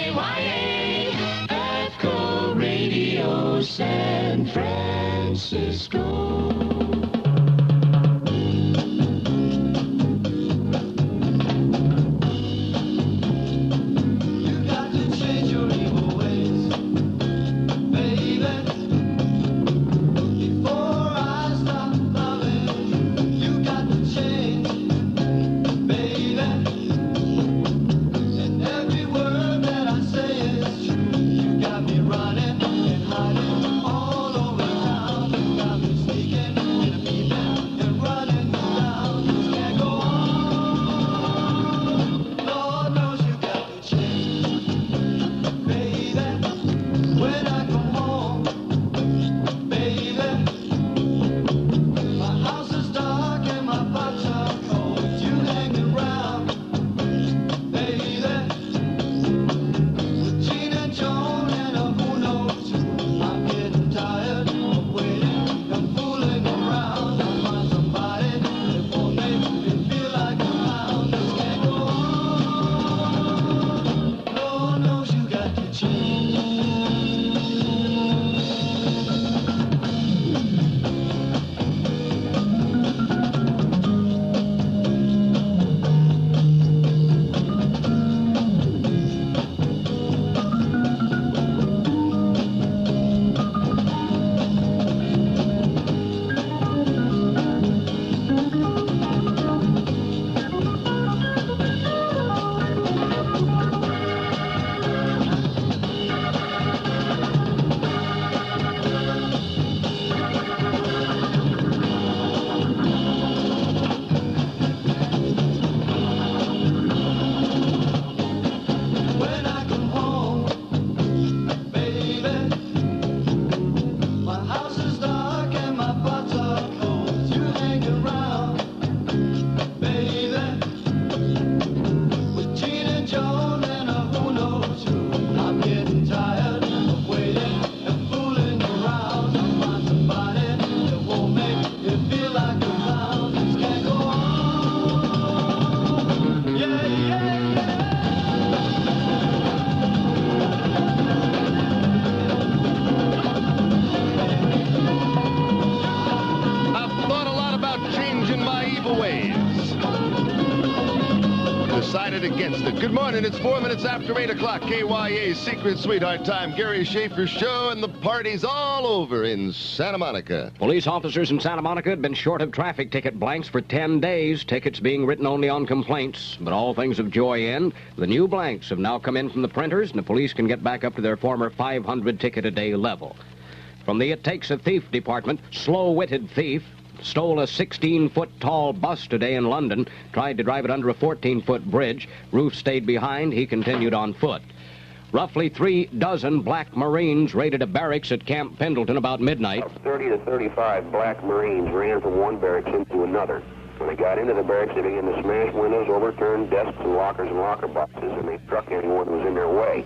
KYA, Echo Radio, San Francisco. Against it. Good morning. It's 4 minutes after 8 o'clock. KYA's Secret Sweetheart Time. Gary Schaffer's show, and the party's all over in Santa Monica. Police officers in Santa Monica had been short of traffic ticket blanks for 10 days. Tickets being written only on complaints. But all things of joy end. The new blanks have now come in from the printers, and the police can get back up to their former 500 ticket a day level. From the It Takes a Thief department, slow-witted thief stole a 16-foot tall bus today in London, tried to drive it under a 14-foot bridge. Roof stayed behind. He continued on foot. Roughly 36 black Marines raided a barracks at Camp Pendleton about midnight. 30 to 35 black Marines ran from one barracks into another. When they got into the barracks, they began to smash windows, overturn desks and lockers and locker boxes, and they struck anyone who was in their way.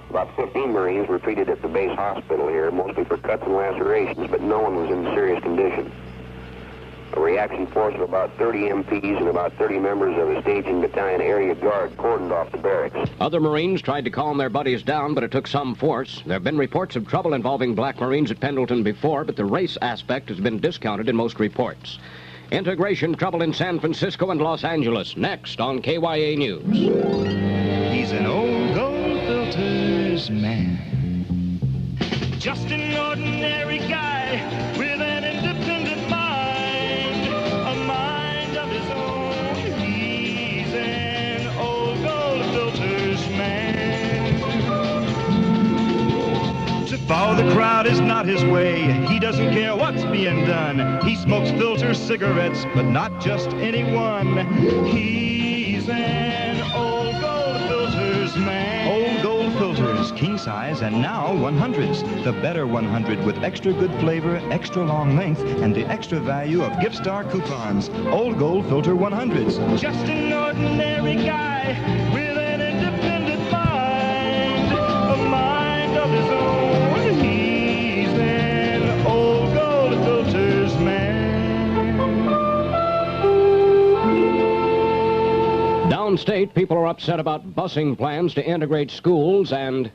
About 15 Marines were treated at the base hospital here, mostly for cuts and lacerations, but no one was in serious condition. A reaction force of about 30 MPs and about 30 members of a staging battalion area guard cordoned off the barracks. Other Marines tried to calm their buddies down, but it took some force. There have been reports of trouble involving black Marines at Pendleton before, but the race aspect has been discounted in most reports. Integration trouble in San Francisco and Los Angeles. Next on KYA News. He's an old gold filters man. Just an ordinary guy with an independent mind. A mind of his own. He's an old gold filters man. To follow the crowd is not his way. He doesn't care what's being done. He smokes filter cigarettes, but not just any one. He's an old gold filters man. Old gold filters, king size, and now 100s. The better 100 with extra good flavor, extra long length, and the extra value of gift star coupons. Old gold filter 100s. Just an ordinary guy with an independent mind. A mind of his own. He's an old gold filters man. Down state, people are upset about busing plans to integrate schools and...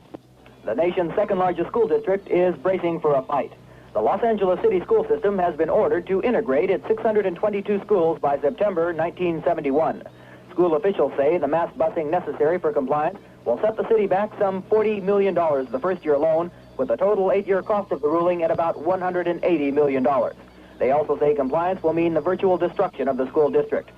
The nation's second largest school district is bracing for a fight. The Los Angeles City school system has been ordered to integrate its 622 schools by September 1971. School officials say the mass busing necessary for compliance will set the city back some $40 million the first year alone, with the total 8-year cost of the ruling at about $180 million. They also say compliance will mean the virtual destruction of the school district.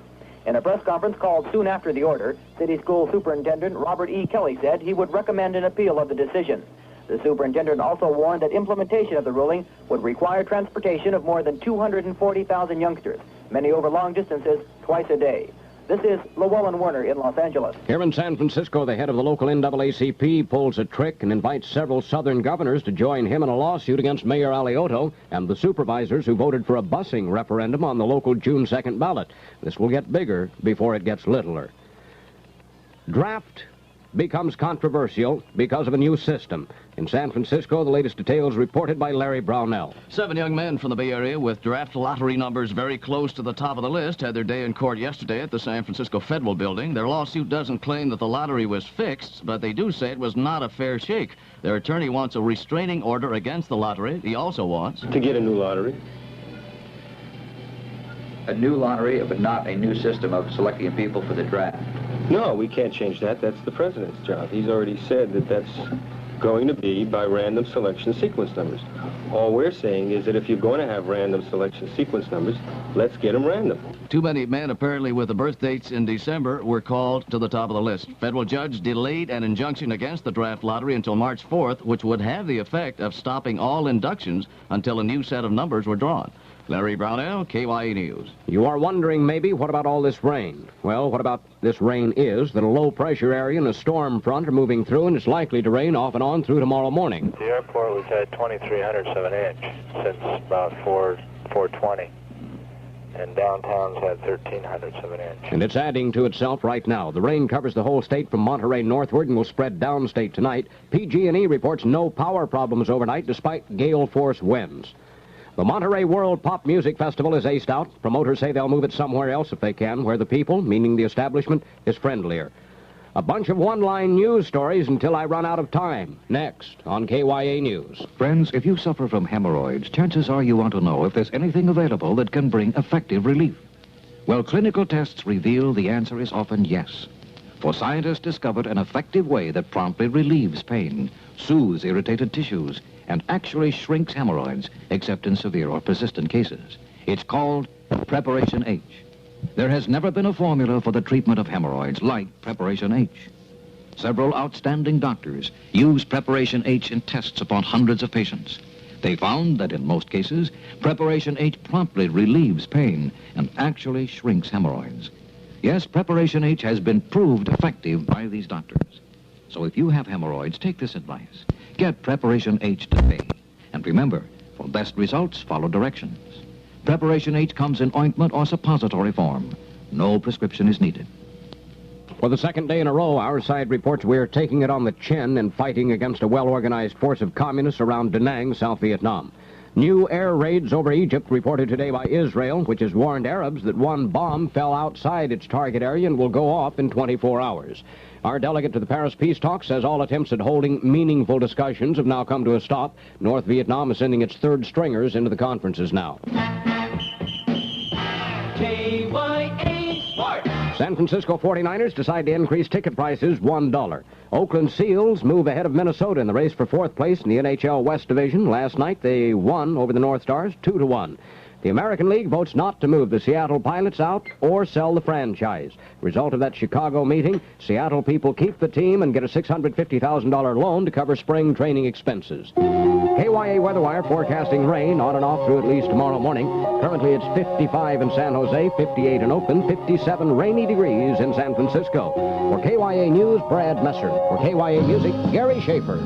In a press conference called soon after the order, City School Superintendent Robert E. Kelly said he would recommend an appeal of the decision. The superintendent also warned that implementation of the ruling would require transportation of more than 240,000 youngsters, many over long distances, twice a day. This is Llewellyn Werner in Los Angeles. Here in San Francisco, the head of the local NAACP pulls a trick and invites several southern governors to join him in a lawsuit against Mayor Alioto and the supervisors who voted for a busing referendum on the local June 2nd ballot. This will get bigger before it gets littler. Draft becomes controversial because of a new system. In San Francisco, the latest details reported by Larry Brownell. 7 young men from the Bay Area with draft lottery numbers very close to the top of the list had their day in court yesterday at the San Francisco Federal Building. Their lawsuit doesn't claim that the lottery was fixed, but they do say it was not a fair shake. Their attorney wants a restraining order against the lottery. He also wants to get a new lottery. A new lottery, but not a new system of selecting people for the draft. No, we can't change that. That's the president's job. He's already said that that's going to be by random selection sequence numbers. All we're saying is that if you're going to have random selection sequence numbers, let's get them random. Too many men, apparently with the birth dates in December, were called to the top of the list. Federal judge delayed an injunction against the draft lottery until March 4th, which would have the effect of stopping all inductions until a new set of numbers were drawn. Larry Brownell, KYE News. You are wondering, maybe, what about all this rain? Well, what about this rain is that a low-pressure area and a storm front are moving through, and it's likely to rain off and on through tomorrow morning. The airport, we've had 2,300 of an inch since about 4:20. And downtown's had 1,300 of an inch. And it's adding to itself right now. The rain covers the whole state from Monterey northward and will spread downstate tonight. PG&E reports no power problems overnight despite gale-force winds. The Monterey World Pop Music Festival is aced out. Promoters say they'll move it somewhere else if they can, where the people, meaning the establishment, is friendlier. A bunch of one-line news stories until I run out of time. Next on KYA News. Friends, if you suffer from hemorrhoids, chances are you want to know if there's anything available that can bring effective relief. Well, clinical tests reveal the answer is often yes. For scientists discovered an effective way that promptly relieves pain, soothes irritated tissues, and actually shrinks hemorrhoids, except in severe or persistent cases. It's called Preparation H. There has never been a formula for the treatment of hemorrhoids like Preparation H. Several outstanding doctors use Preparation H in tests upon hundreds of patients. They found that in most cases, Preparation H promptly relieves pain and actually shrinks hemorrhoids. Yes, Preparation H has been proved effective by these doctors. So if you have hemorrhoids, take this advice. Get Preparation H today. And remember, for best results, follow directions. Preparation H comes in ointment or suppository form. No prescription is needed. For the second day in a row, our side reports we're taking it on the chin and fighting against a well-organized force of communists around Da Nang, South Vietnam. New air raids over Egypt reported today by Israel, which has warned Arabs that one bomb fell outside its target area and will go off in 24 hours. Our delegate to the Paris peace talks says all attempts at holding meaningful discussions have now come to a stop. North Vietnam is sending its third stringers into the conferences now. KYA Sports. San Francisco 49ers decide to increase ticket prices $1. Oakland Seals move ahead of Minnesota in the race for fourth place in the NHL West Division. Last night they won over the North Stars 2-1. The American League votes not to move the Seattle Pilots out or sell the franchise. Result of that Chicago meeting, Seattle people keep the team and get a $650,000 loan to cover spring training expenses. KYA Weather Wire forecasting rain on and off through at least tomorrow morning. Currently it's 55 in San Jose, 58 in Oakland, 57 rainy degrees in San Francisco. For KYA News, Brad Messer. For KYA Music, Gary Schaffer.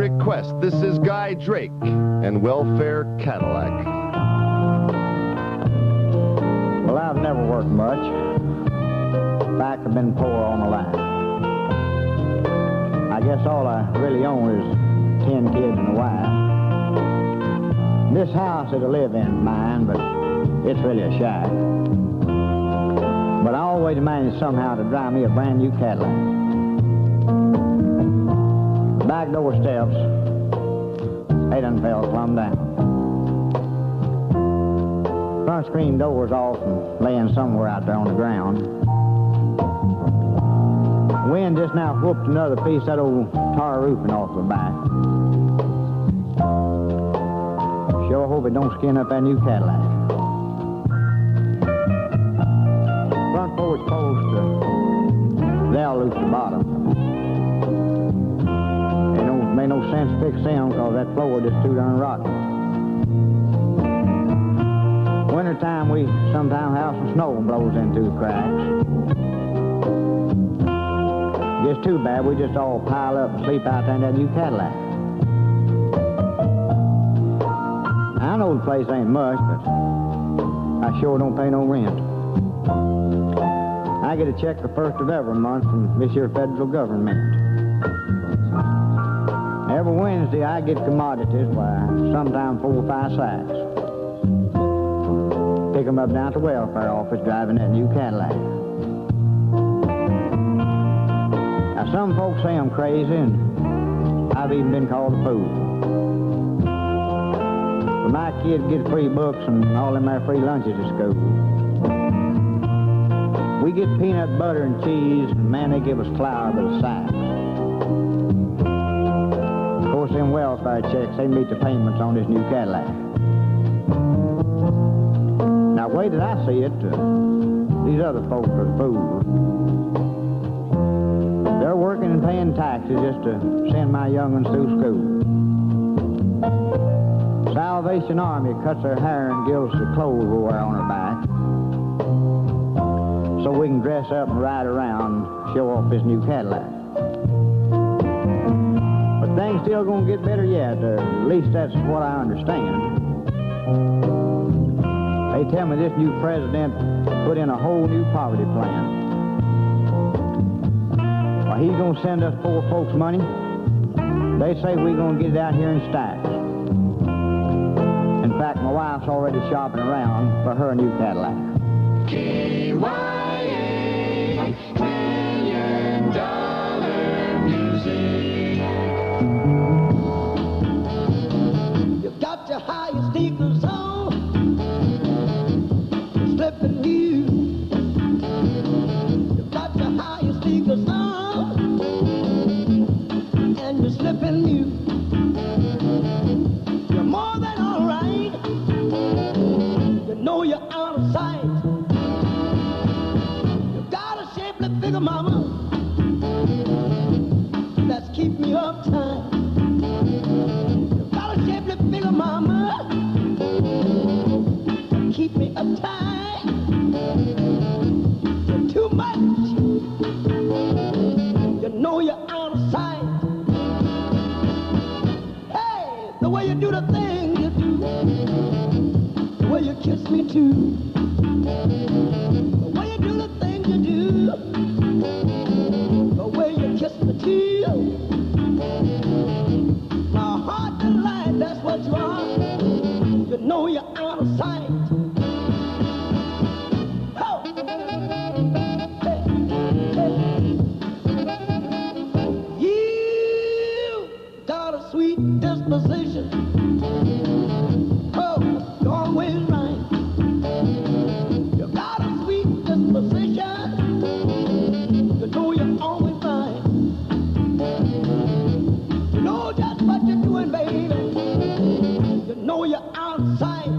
request. This is Guy Drake and Welfare Cadillac. Well, I've never worked much. In fact, I've been poor all my life. I guess all I really own is 10 kids and a wife. This house that I live in is mine, but it's really a shack. But I always manage somehow to drive me a brand new Cadillac. Back door steps, they done fell plumb down. Front screen door's off and laying somewhere out there on the ground. Wind just now whooped another piece of that old tar roofing off the back. Sure hope it don't skin up that new Cadillac. Front porch post, they'll loose the bottom. It don't make no sense to fix them because that floor just too darn rotten. Wintertime, we sometimes have some snow blows into the cracks. Just too bad we just all pile up and sleep out there in that new Cadillac. I know the place ain't much, but I sure don't pay no rent. I get a check the first of every month from this here federal government. Every Wednesday I get commodities, why, sometimes 4 or 5 sacks. Pick them up down to the welfare office driving that new Cadillac. Now, some folks say I'm crazy, and I've even been called a fool. But my kids get free books and all them there free lunches at school. We get peanut butter and cheese, and man, they give us flour by the sacks. Of course, them welfare checks, they meet the payments on this new Cadillac. Now, the way that I see it, these other folks are fools. They're working and paying taxes just to send my young ones through school. Salvation Army cuts their hair and gives us the clothes we wear on our back, so we can dress up and ride around and show off this new Cadillac. But things still gonna get better yet, or at least that's what I understand. They tell me this new president put in a whole new poverty plan. Well, he's gonna send us poor folks money. They say we're gonna get it out here in stacks. In fact, my wife's already shopping around for her new Cadillac. KYA, $1 million music. You got your highest sneakers on, slipping you. You got your highest sneakers on, and you're slipping you. You're more than all right. You know you're out of sight. You got a shapely figure, mama, that's keep me uptight. You got a shapely figure, mama, keep me uptight. You're too much. You know you're out of sight. Hey, the way you do the thing you do, the way you kiss me too, the way you do the thing you do, the way you kiss me too. My heart delight, that's what you are. You know you're out of sight. Oh. Hey, hey. You got a sweet disposition. Oh, you're always right. You got a sweet disposition. You know you're always right. You know just what you're doing, baby. You know you're out of sight.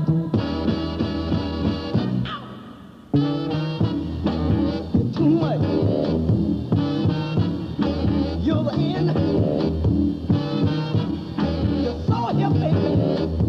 You're too much. You're the end. You're so here, baby.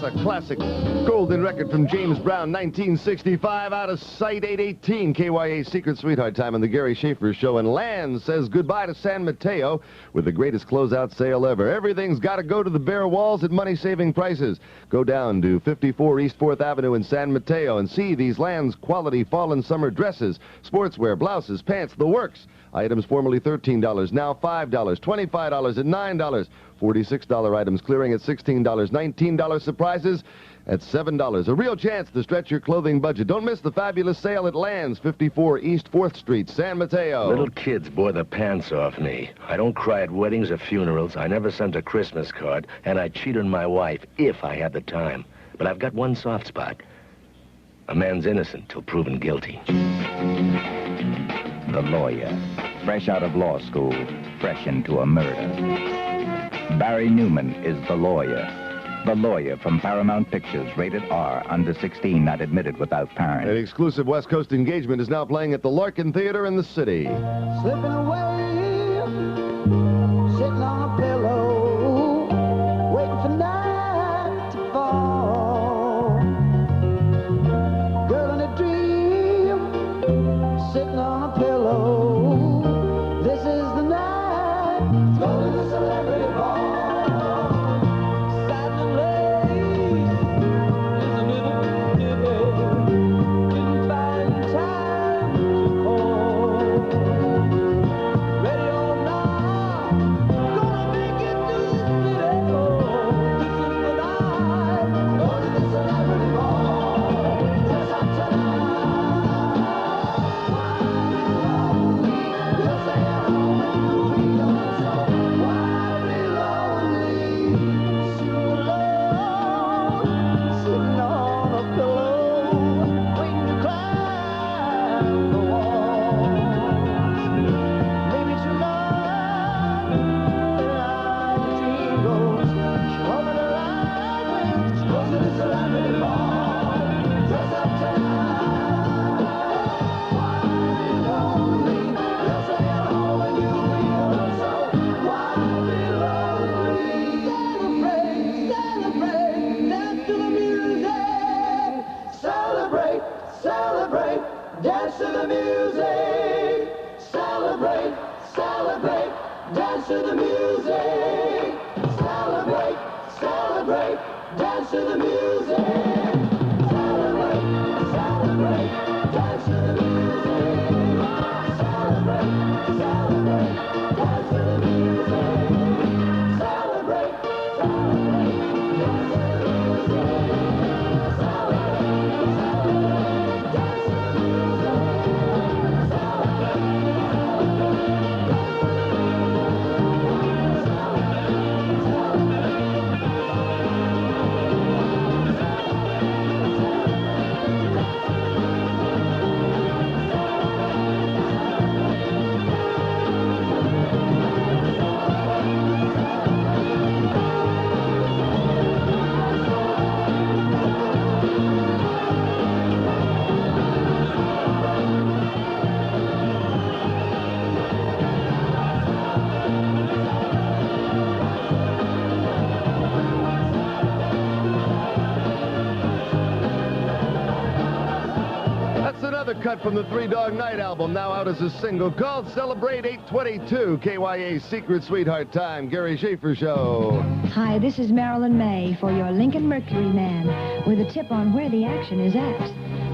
a classic golden record from James Brown, 1965, Out of Sight, 818, KYA Secret Sweetheart Time on the Gary Schaffer Show. And Land says goodbye to San Mateo with the greatest closeout sale ever. Everything's got to go to the bare walls at money-saving prices. Go down to 54 East 4th Avenue in San Mateo and see these Land's quality fall and summer dresses, sportswear, blouses, pants, the works. Items formerly $13, now $5, $25 and $9. $46 items clearing at $16, $19 surprises at $7. A real chance to stretch your clothing budget. Don't miss the fabulous sale at Land's, 54 East 4th Street, San Mateo. Little kids bore the pants off me. I don't cry at weddings or funerals. I never sent a Christmas card, and I cheat on my wife if I had the time. But I've got one soft spot. A man's innocent till proven guilty. The lawyer, fresh out of law school, fresh into a murder. Barry Newman is The lawyer from Paramount Pictures, rated R, under 16, not admitted without parent. An exclusive West Coast engagement is now playing at the Larkin Theater in the city. Slipping away, sitting on a pillow, waiting for night to fall. Girl in a dream, sitting on a pillow. This is the night, go to the celebrity ball. Dance to the music. Celebrate, celebrate. Dance to the music. Celebrate, celebrate. Dance to the music. Celebrate, celebrate. Dance to the music. Celebrate, celebrate. Dance to the music. Celebrate, celebrate. Dance to the music. Celebrate. Another cut from the Three Dog Night album, now out as a single called Celebrate 822, KYA Secret Sweetheart Time, Gary Schaffer Show. Hi, this is Marilyn May for your Lincoln Mercury Man with a tip on where the action is at.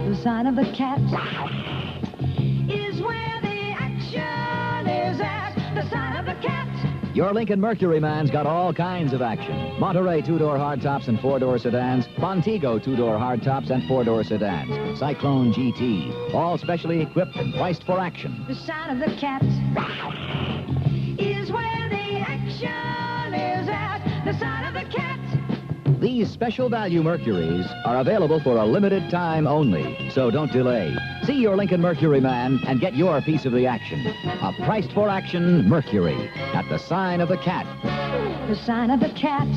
The sign of the cat is where the action is at. The sign of the cat. Your Lincoln Mercury Man's got all kinds of action. Monterey two-door hardtops and four-door sedans. Montego two-door hardtops and four-door sedans. Cyclone GT. All specially equipped and priced for action. The sign of the cat is where the action is at. The sign of the cat. These special value Mercuries are available for a limited time only, so don't delay. See your Lincoln Mercury Man and get your piece of the action. A priced for action Mercury at the sign of the cat. The sign of the cat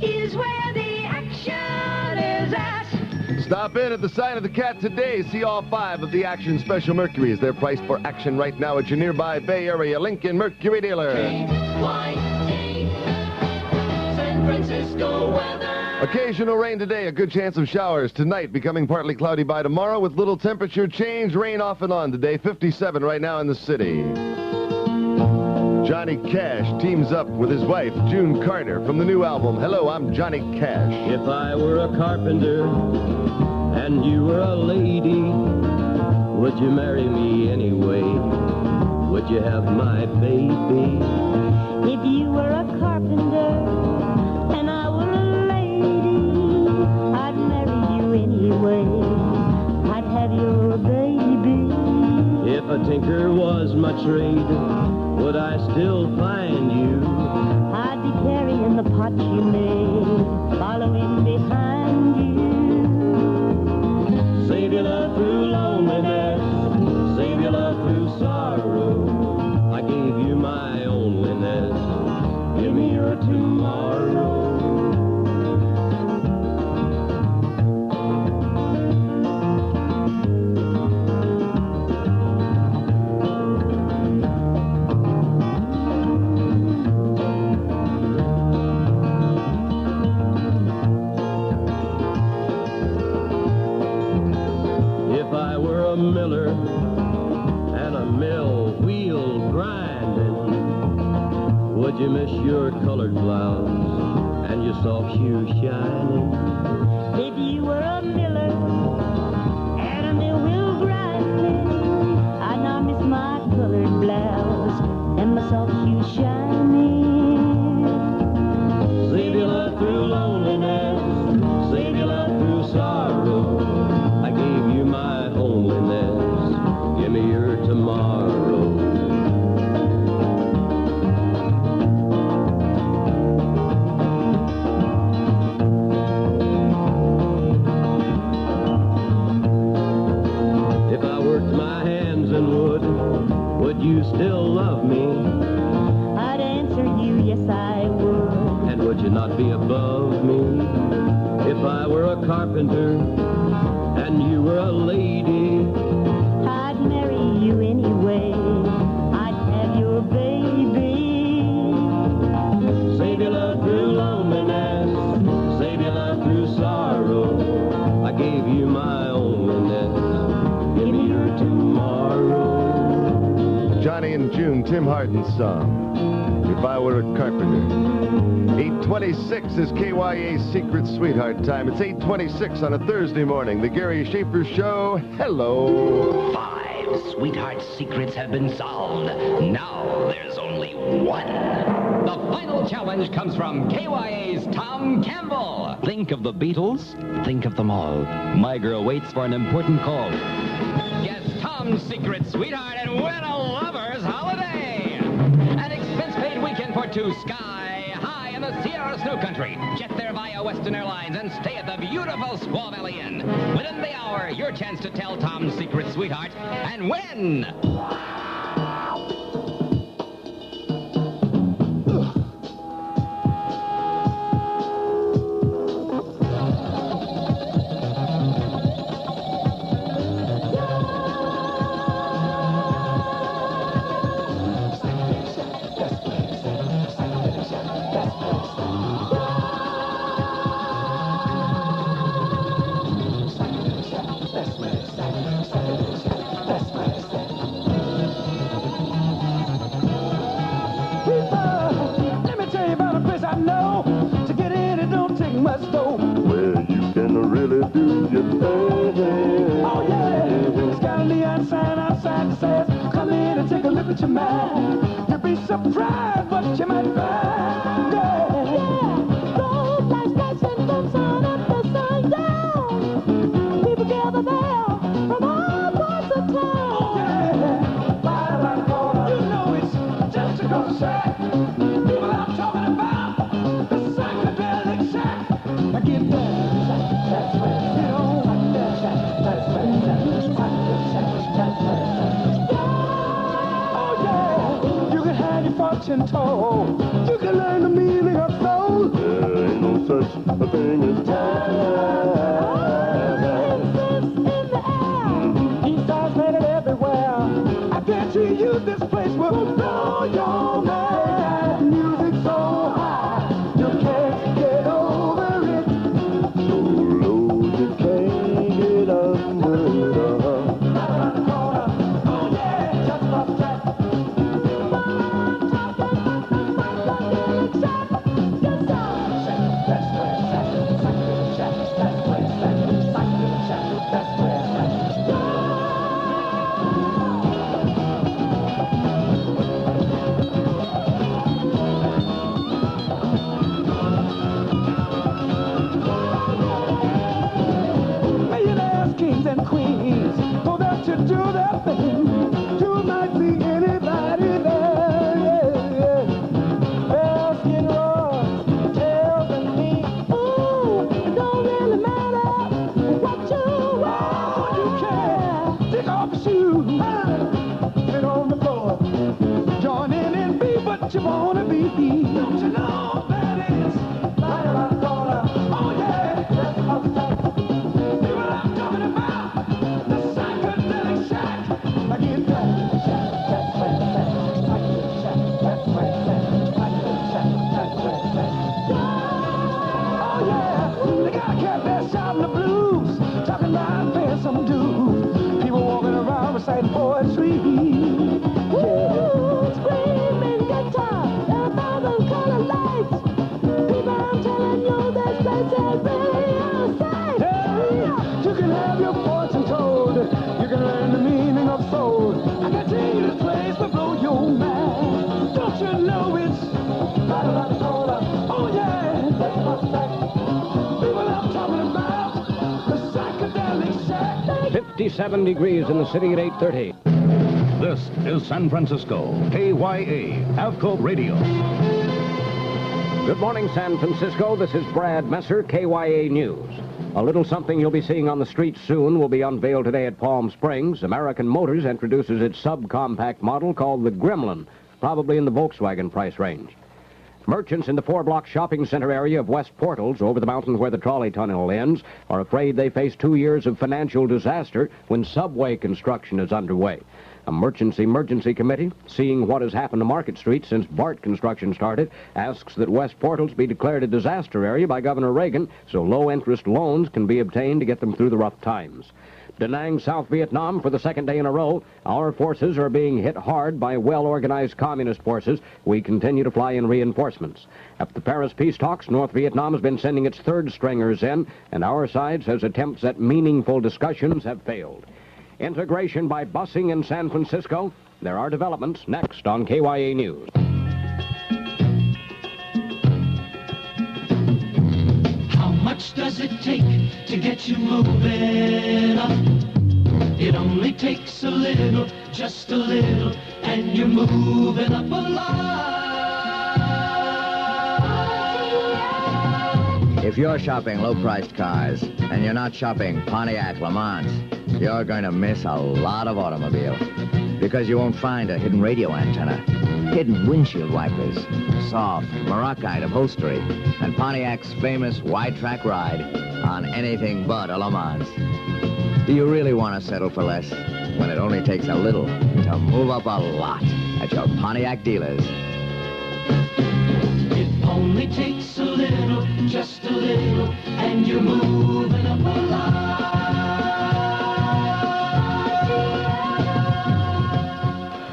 is where the action is at. Stop in at the sign of the cat today. See all 5 of the Action Special Mercuries. They're priced for action right now at your nearby Bay Area Lincoln Mercury dealer. KYA, San Francisco weather. Occasional rain today, a good chance of showers tonight, becoming partly cloudy by tomorrow with little temperature change. Rain off and on today, 57 right now in the city. Johnny Cash teams up with his wife, June Carter, from the new album, Hello, I'm Johnny Cash. If I were a carpenter and you were a lady, would you marry me anyway? Would you have my baby? If you were a carpenter and I were a lady, I'd marry you anyway. I'd have your baby. If a tinker was my trade, would I still find you? I'd be carrying the pot you made, following behind you. Save your love through loneliness, save your love through sorrow. I gave you my loneliness, give me your tomorrow. If I were a miller and a mill wheel grinding, would you miss your colored blouse and your soft shoes shining? If you were a miller and a mill wheel grinding, I'd not miss my colored blouse and my soft shoes shining. Save your love through loneliness, save your love through sorrow. I gave you my loneliness, give me your tomorrow. If I worked my hands in wood, would you still love me? I'd answer you, yes I would. And would you not be above me? If I were a carpenter and you were a lady, I'd marry you anyway. I'd have your baby. save your love through loneliness, save your love through sorrow. I gave you my loneliness, give me your tomorrow. Johnny and June, Tim Hardin's song, If I Were a Carpenter. 8:26 is KYA's Secret Sweetheart time. It's 8:26 on a Thursday morning. The Gary Schaffer Show. Hello. 5 sweetheart secrets have been solved. Now there's only one. The final challenge comes from KYA's Tom Campbell. Think of the Beatles, think of them all. My girl waits for an important call. Guess Tom's secret sweetheart and win a lover's holiday. An expense-paid weekend for two sky high in the Sierra Snow Country. Jet there via Western Airlines and stay at the beautiful Squaw Valley Inn. Within the hour, your chance to tell Tom's secret sweetheart and win. Let me tell you about a place I know. To get in, it don't take much dough. Where you can really do your thing. Oh yeah, it's got a neon sign outside that says, come in and take a look at your mind. You'll be surprised what you might find. Yeah. Gold lights, lights, and bumps on up the sun down. People gather there from all parts of town. Oh yeah, right around the corner. You know it's just a ghost shack. People I'm talking about, the psychedelic shack. Now get there, that's right. Get on, that's right. That's right. That's right. Oh yeah, you can have your fortune told. You can learn the meaning of soul. There ain't no such a thing as time. These stars made it everywhere. I guarantee you this place will blow your mind. Music so high, you can't get over it. what you wanna be. Don't you know that it's right around the corner? Oh yeah, that's what I'm talking about. The psychedelic shack. I get that shack, that's right, psychedelic shack, that's right, psychedelic shack, that's right. Oh yeah, they got a cat there shouting the blues, talking about paying some dues. People walking around reciting poetry. Yeah. Screaming guitar, there are 1,000 colored lights. People, I'm telling you, this place is really a sight. Hey, you can have your fortune told. You can learn the meaning of soul. I can tell you this place will blow your mind. Don't you know it's right around the corner? Oh yeah, that's what's back. People, I'm talking about the psychedelic shack. 57 degrees in the city at 8:30. This is San Francisco, KYA, AVCO Radio. Good morning, San Francisco. This is Brad Messer, KYA News. A little something you'll be seeing on the streets soon will be unveiled today at Palm Springs. American Motors introduces its subcompact model called the Gremlin, probably in the Volkswagen price range. Merchants in the 4-block shopping center area of West Portals, over the mountain where the trolley tunnel ends, are afraid they face 2 years of financial disaster when subway construction is underway. A merchants emergency committee, seeing what has happened to Market Street since BART construction started, asks that West Portals be declared a disaster area by Governor Reagan so low-interest loans can be obtained to get them through the rough times. Da Nang, South Vietnam, for the second day in a row, our forces are being hit hard by well-organized communist forces. We continue to fly in reinforcements. At the Paris peace talks, North Vietnam has been sending its third stringers in, and our side says attempts at meaningful discussions have failed. Integration by busing in San Francisco. There are developments next on KYA News. How much does it take to get you moving up? It only takes a little, just a little, and you're moving up a lot. If you're shopping low-priced cars and you're not shopping Pontiac Le Mans, you're going to miss a lot of automobiles because you won't find a hidden radio antenna, hidden windshield wipers, soft Morocco upholstery, and Pontiac's famous wide-track ride on anything but a Le Mans. Do you really want to settle for less when it only takes a little to move up a lot at your Pontiac dealers? It only takes a little, just a little, and you're moving up a lot.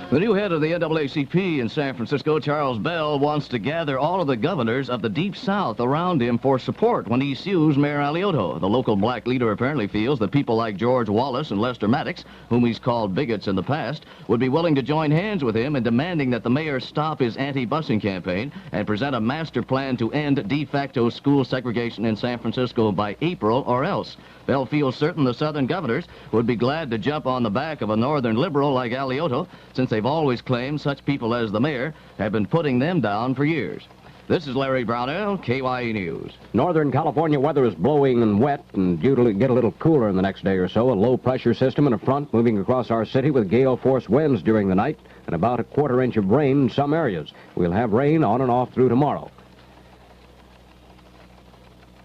The new head of the NAACP in San Francisco, Charles Bell, wants to gather all of the governors of the Deep South around him for support when he sues Mayor Alioto. The local black leader apparently feels that people like George Wallace and Lester Maddox, whom he's called bigots in the past, would be willing to join hands with him in demanding that the mayor stop his anti-busing campaign and present a master plan to end de facto school segregation in San Francisco by April or else. Bell feels certain the southern governors would be glad to jump on the back of a northern liberal like Alioto, since they've always claimed such people as the mayor have been putting them down for years. This is Larry Brownell, KYE News. Northern California weather is blowing and wet and due to get a little cooler in the next day or so. A low-pressure system and a front moving across our city with gale-force winds during the night and about a quarter-inch of rain in some areas. We'll have rain on and off through tomorrow.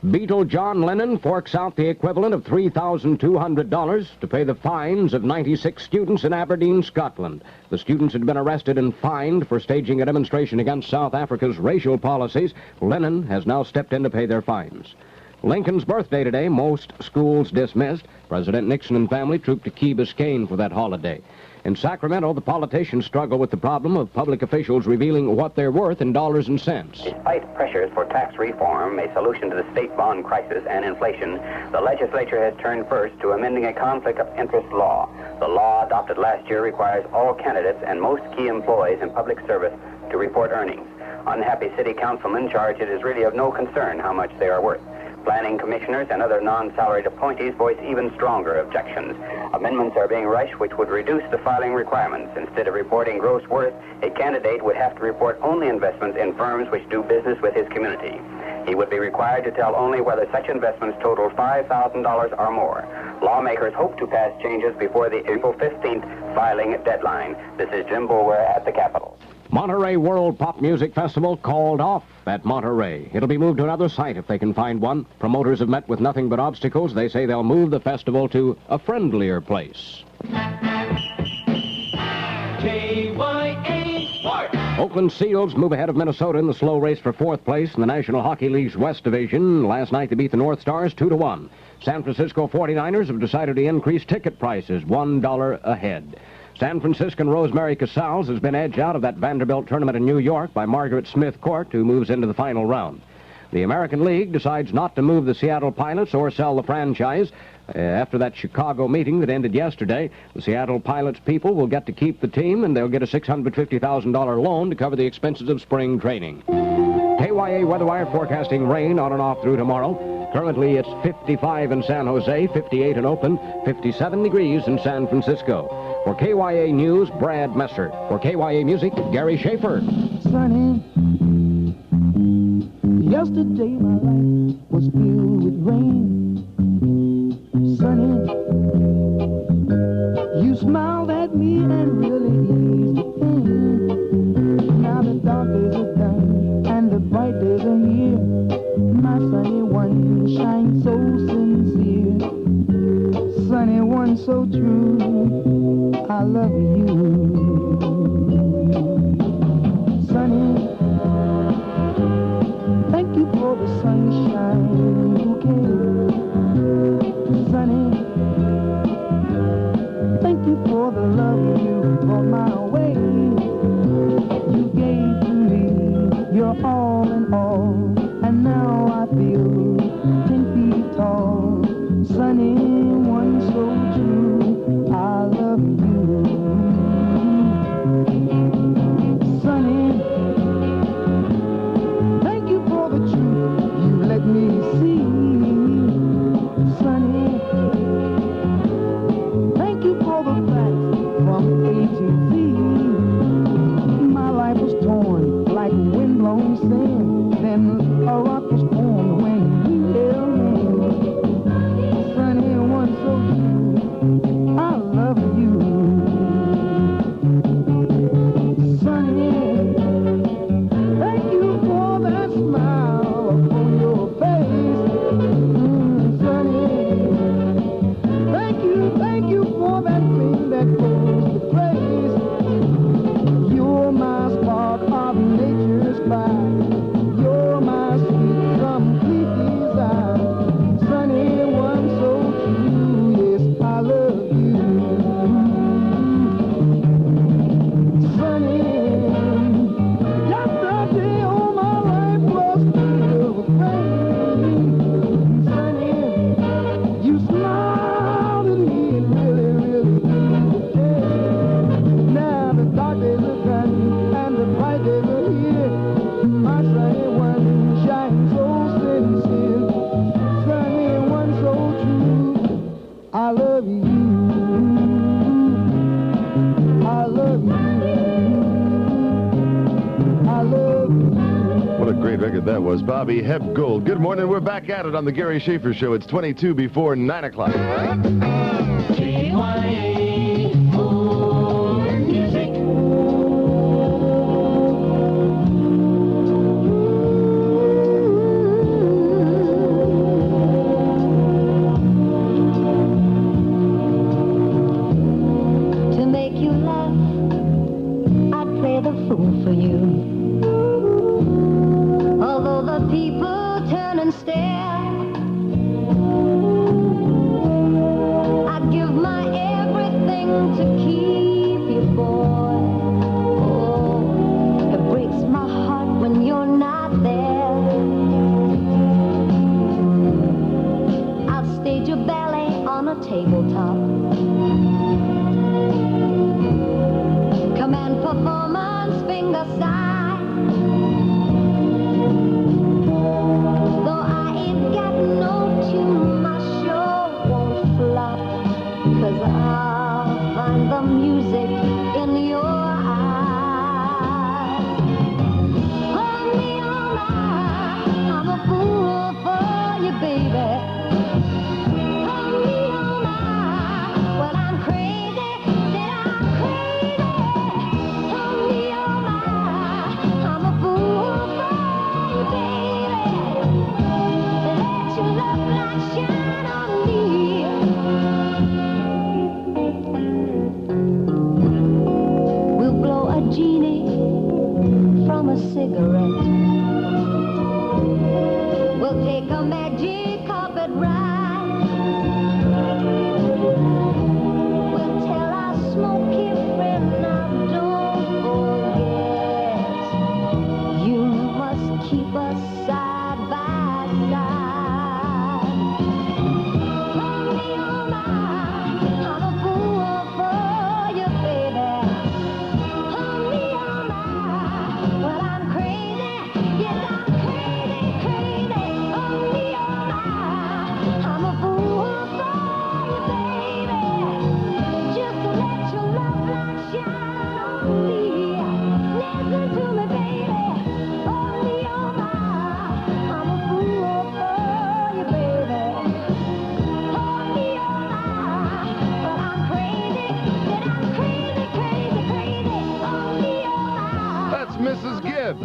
Beatle John Lennon forks out the equivalent of $3,200 to pay the fines of 96 students in Aberdeen, Scotland. The students had been arrested and fined for staging a demonstration against South Africa's racial policies. Lennon has now stepped in to pay their fines. Lincoln's birthday today, most schools dismissed. President Nixon and family trooped to Key Biscayne for that holiday. In Sacramento, the politicians struggle with the problem of public officials revealing what they're worth in dollars and cents. Despite pressures for tax reform, a solution to the state bond crisis and inflation, the legislature has turned first to amending a conflict of interest law. The law adopted last year requires all candidates and most key employees in public service to report earnings. Unhappy city councilmen charge it is really of no concern how much they are worth. Planning commissioners and other non-salaried appointees voice even stronger objections. Amendments are being rushed which would reduce the filing requirements. Instead of reporting gross worth, a candidate would have to report only investments in firms which do business with his community. He would be required to tell only whether such investments total $5,000 or more. Lawmakers hope to pass changes before the April 15th filing deadline. This is Jim Boulware at the Capitol. Monterey World Pop Music Festival called off at Monterey. It'll be moved to another site if they can find one. Promoters have met with nothing but obstacles. They say they'll move the festival to a friendlier place. KYA Sports. Oakland Seals move ahead of Minnesota in the slow race for fourth place in the National Hockey League's West Division. Last night they beat the North Stars 2-1. San Francisco 49ers have decided to increase ticket prices $1 a head. San Franciscan Rosemary Casals has been edged out of that Vanderbilt tournament in New York by Margaret Smith Court, who moves into the final round. The American League decides not to move the Seattle Pilots or sell the franchise. After that Chicago meeting that ended yesterday, the Seattle Pilots people will get to keep the team, and they'll get a $650,000 loan to cover the expenses of spring training. KYA Weather Wire forecasting rain on and off through tomorrow. Currently, it's 55 in San Jose, 58 in Oakland, 57 degrees in San Francisco. For KYA News, Brad Messer. For KYA Music, Gary Schaffer. Sunny, yesterday my life was filled with rain. Sunny, you smiled at me and really eased the pain. Now the dark days are done and the bright days are here. My sunny one shines so sincere. Sunny one so true, I love you. Sunny, thank you for the sunshine bouquet. Sunny, thank you for the love you brought my way. You gave to me your all in all, and now I feel 10 feet tall. Sunny, one so true, I love you. Sunny, thank you for the truth you let me see. Sunny, thank you for the facts from A to Z. My life was torn like windblown sand, then a rock was formed when we held hands. Sunny, one so true, I love you. Sunny, thank you for that smile upon your face. Sunny, thank you for that thing that goes to praise. You're my spark of nature's fire. You're my sweet, complete desire. Sunny, one so true, yes, I love you. Sunny, yesterday all my life was filled with rain. Sunny, you smiled at me and really eased the day. Now the dark days are done and the bright days are here. My sunny one shines so sincere. Sunny one so true, I love you. I love you. I love you. What a great record that was. Bobby Hebb Gold. Good morning. We're back at it on the Gary Schaffer Show. It's 22 before 9 o'clock. KYA Music. To make you laugh, I'd play the fool for you. Although the people turn and stare, I'd give my everything to keep you, boy. Oh, it breaks my heart when you're not there. I'll stage a ballet on a tabletop. Command performance, finger side. Though I ain't got no tune, my show won't flop. 'Cause I'll find the music in your eyes. Hold me all night, I'm a fool for you, baby. Hold me all night, when I'm crazy, then I'm crazy. Hold me all night. from a cigarette. We'll take a magic carpet ride. We'll tell our smoky friend now don't forget. You must keep us side by side. Oh me, oh my, I'm a fool for you, baby. Oh me, oh my, well I'm crazy, yes I'm crazy, crazy. Oh me, oh my, I'm a fool for you, baby. Just to let your love light shine on me. Listen to me, baby. Oh me, oh my, I'm a fool for you, baby. Oh me, oh my, but I'm crazy, that I'm crazy, crazy, crazy. Oh me, oh my. That's Mrs. Gibb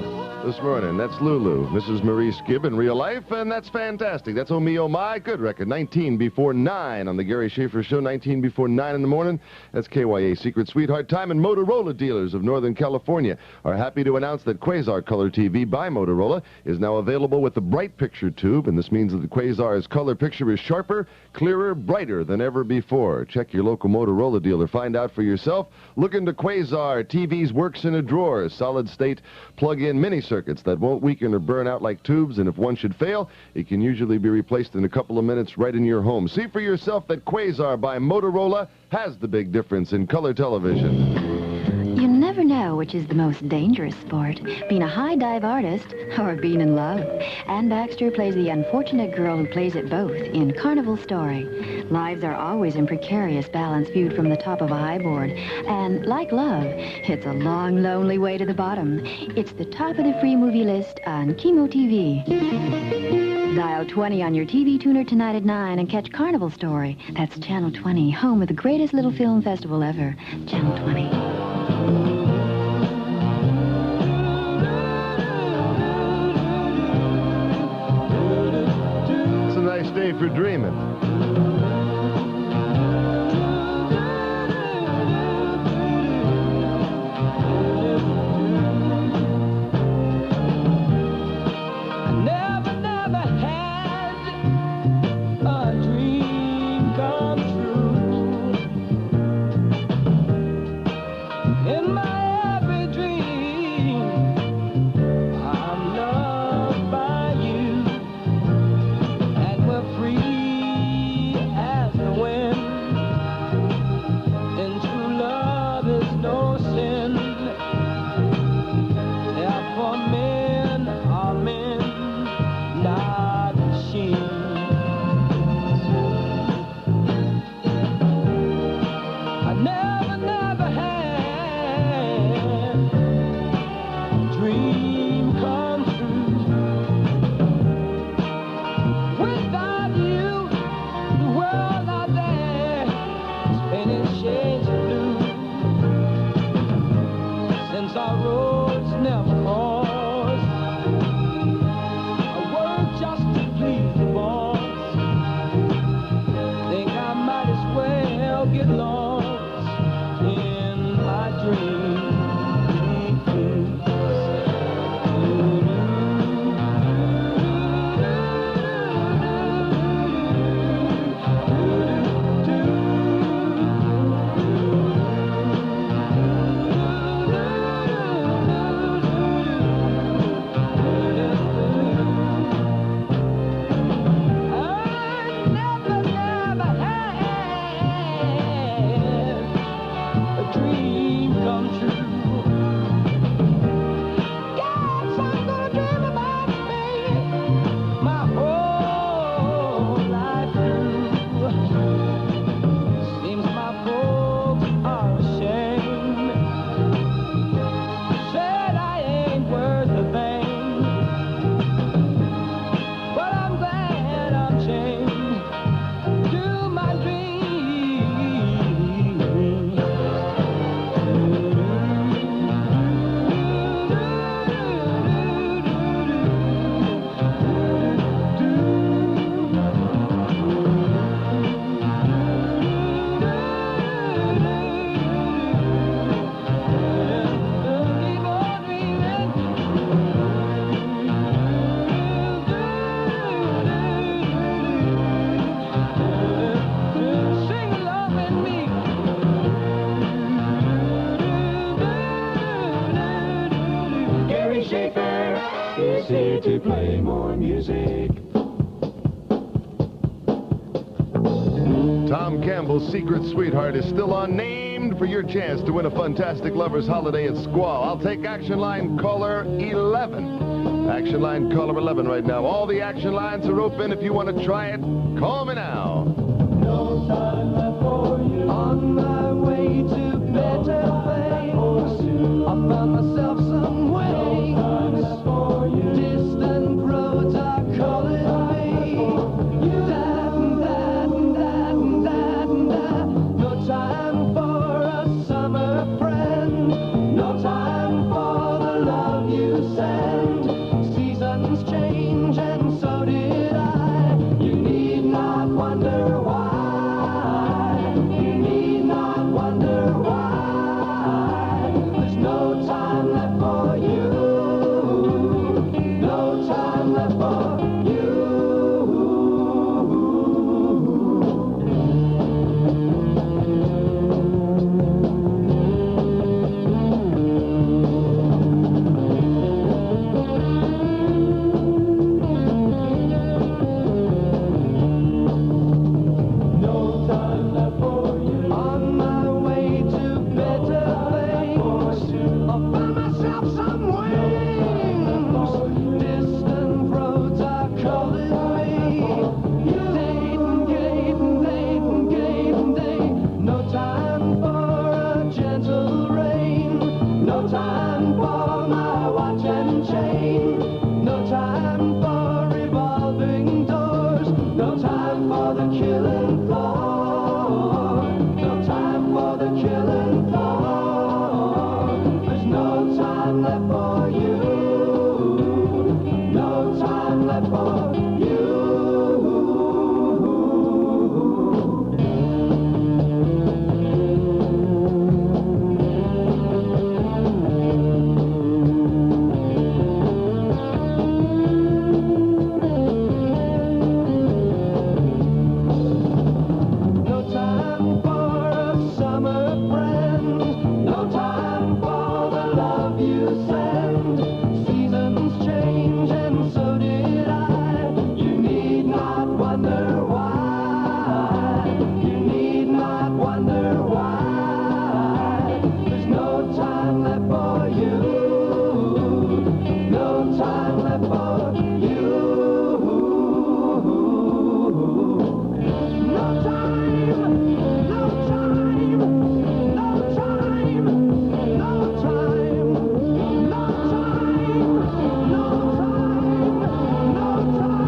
this morning. That's Lulu, Mrs. Maurice Gibb in real life, and that's fantastic. That's Oh Me, Oh My, good record. 19 before 9 on the Gary Schaffer Show, 19 before 9 in the morning. That's KYA Secret Sweetheart Time, and Motorola dealers of Northern California are happy to announce that Quasar Color TV by Motorola is now available with the Bright Picture Tube, and this means that the Quasar's color picture is sharper, clearer, brighter than ever before. Check your local Motorola dealer. Find out for yourself. Look into Quasar TV's works in a drawer, solid-state plug-in mini circuits that won't weaken or burn out like tubes, and if one should fail, it can usually be replaced in a couple of minutes right in your home. See for yourself that Quasar by Motorola has the big difference in color television. You never know which is the most dangerous sport, being a high dive artist or being in love. Ann Baxter plays the unfortunate girl who plays it both in Carnival Story. Lives are always in precarious balance viewed from the top of a high board. And like love, it's a long, lonely way to the bottom. It's the top of the free movie list on Chemo TV. Dial 20 on your TV tuner tonight at 9 and catch Carnival Story. That's Channel 20, home of the greatest little film festival ever. Channel 20. It's a nice day for dreaming. Schaffer is here to play more music. Tom Campbell's Secret Sweetheart is still unnamed for your chance to win a fantastic lover's holiday at Squaw. I'll take action line caller 11. Action line caller 11 right now. All the action lines are open. If you want to try it, call me now. No time left for you. On my way to better things, I found myself some wings. No time left for you. Distant roads are calling me. No time for a summer friend. No time for the love you send. Seasons change and so did I. You need not wonder why. You need not wonder why. There's no time left for you. No time left for you. No time left for you. On my way to better things, I'll find myself some wings. Distant roads are calling me. Dayton. No time for a gentle rain. No time for my watch and chain. No time for revolving doors. No time for the killing floor. No time for the killing floor. There's no time left for you. No time left for you. No time for a summer friend. No time for the love you send. Seasons change and so did I. You need not wonder why. You need not wonder why. There's no time left for you. No time left for you. No time, no time, no time, no time, no time, no time, no time, no time. I got no time.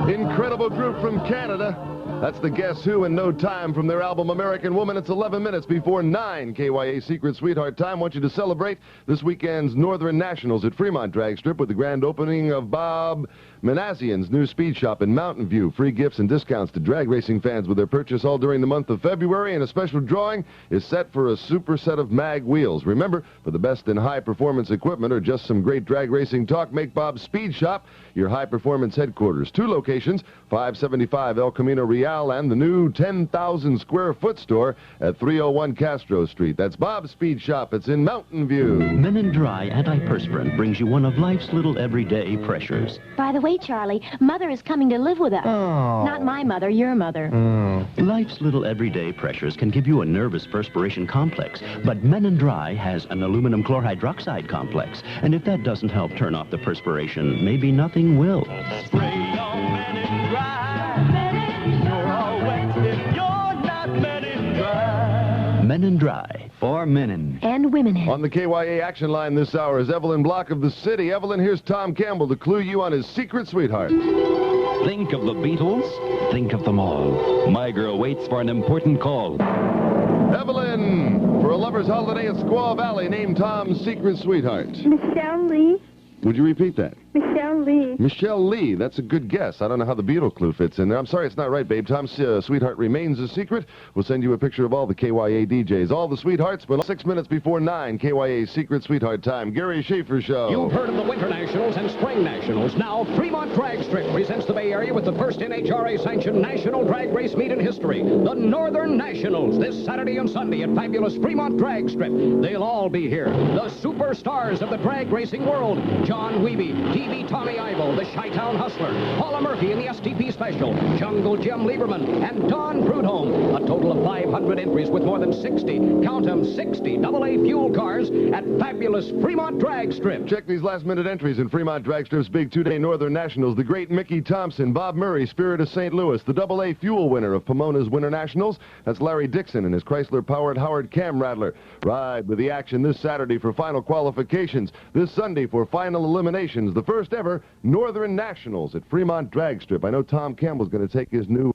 Incredible group from Canada. That's the Guess Who and No Time from their album American Woman. It's 11 minutes before 9 KYA Secret Sweetheart time. Want you to celebrate this weekend's Northern Nationals at Fremont Drag Strip with the grand opening of Bob Manassian's new speed shop in Mountain View. Free gifts and discounts to drag racing fans with their purchase all during the month of February, and a special drawing is set for a super set of mag wheels. Remember, for the best in high-performance equipment or just some great drag racing talk, make Bob's Speed Shop your high-performance headquarters. 2 locations, 575 El Camino Real and the new 10,000 square foot store at 301 Castro Street. That's Bob's Speed Shop. It's in Mountain View. Men & Dry Antiperspirant brings you one of life's little everyday pressures. By the way, Charlie, Mother is coming to live with us. Oh. Not my mother, your mother. Life's little everyday pressures can give you a nervous perspiration complex, but Men & Dry has an aluminum chlorhydroxide complex, and if that doesn't help turn off the perspiration, maybe nothing will. Spray on Men & Dry. You're all wet if you're not Men & Dry. Men & Dry. For men. And women. On the KYA action line this hour is Evelyn Block of the City. Evelyn, here's Tom Campbell to clue you on his secret sweetheart. Think of the Beatles, think of them all. My girl waits for an important call. Evelyn, for a Lovers Holiday at Squaw Valley. Name Tom's secret sweetheart. Michelle Lee. Would you repeat that? Michelle Lee. Michelle Lee. That's a good guess. I don't know how the Beatle clue fits in there. I'm sorry, it's not right, babe. Tom's sweetheart remains a secret. We'll send you a picture of all the KYA DJs. All the sweethearts, but 6 minutes before 9, KYA's Secret Sweetheart Time. Gary Schaffer Show. You've heard of the Winter Nationals and Spring Nationals. Now, Fremont Drag Strip presents the Bay Area with the first NHRA-sanctioned national drag race meet in history. The Northern Nationals, this Saturday and Sunday at fabulous Fremont Drag Strip. They'll all be here. The superstars of the drag racing world. John Wiebe, TV Tommy Ivo, the Chi-Town Hustler, Paula Murphy in the STP Special, Jungle Jim Lieberman, and Don Prudhomme. A total of 500 entries with more than 60, count them, 60 AA fuel cars at fabulous Fremont Drag Strip. Check these last-minute entries in Fremont Drag Strip's big two-day Northern Nationals. The great Mickey Thompson, Bob Murray, Spirit of St. Louis, the AA fuel winner of Pomona's Winter Nationals. That's Larry Dixon and his Chrysler-powered Howard Cam Rattler. Ride with the action this Saturday for final qualifications, this Sunday for final eliminations. The first ever Northern Nationals at Fremont Drag Strip. I know Tom Campbell's going to take his new